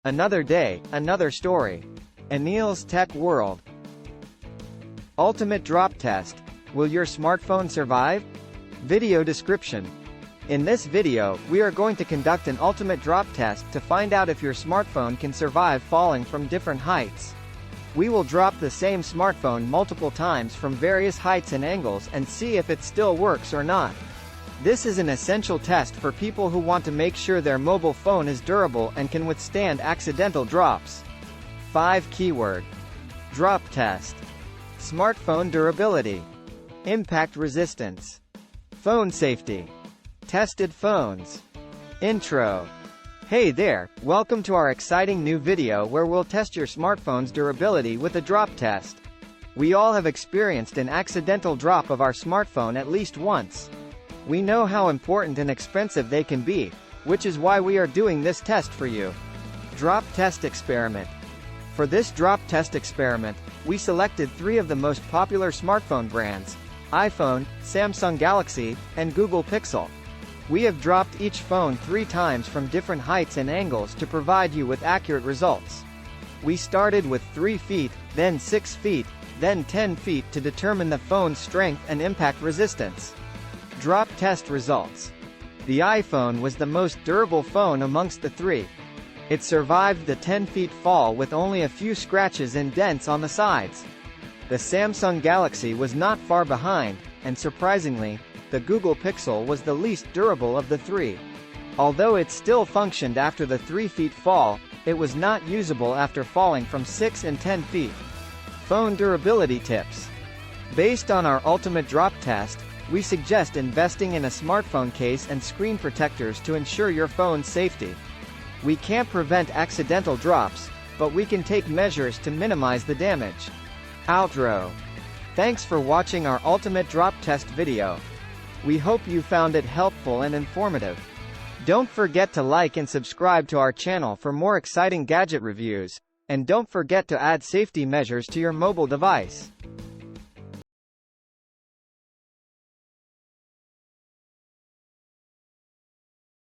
Another day, another story. Anil's Tech World. Ultimate drop test. Will your smartphone survive? Video description. In this video, we are going to conduct an ultimate drop test to find out if your smartphone can survive falling from different heights. We will drop the same smartphone multiple times from various heights and angles and see if it still works or not. This is an essential test for people who want to make sure their mobile phone is durable and can withstand accidental drops. 5 keyword. Drop test. Smartphone durability. Impact resistance. Phone safety. Tested phones. Intro. Hey there, welcome to our exciting new video where we'll test your smartphone's durability with a drop test. We all have experienced an accidental drop of our smartphone at least once. We know how important and expensive they can be, which is why we are doing this test for you. Drop test experiment. For this drop test experiment, we selected 3 of the most popular smartphone brands: iPhone, Samsung Galaxy, and Google Pixel. We have dropped each phone 3 times from different heights and angles to provide you with accurate results. We started with 3 feet, then 6 feet, then 10 feet to determine the phone's strength and impact resistance. Drop test results. The iPhone was the most durable phone amongst the 3. It survived the 10 feet fall with only a few scratches and dents on the sides. The Samsung Galaxy was not far behind, and surprisingly, the Google Pixel was the least durable of the 3. Although it still functioned after the 3 feet fall, it was not usable after falling from 6 and 10 feet. Phone durability tips. Based on our ultimate drop test, we suggest investing in a smartphone case and screen protectors to ensure your phone's safety. We can't prevent accidental drops, but we can take measures to minimize the damage. Outro. Thanks for watching our ultimate drop test video. We hope you found it helpful and informative. Don't forget to like and subscribe to our channel for more exciting gadget reviews, and don't forget to add safety measures to your mobile device.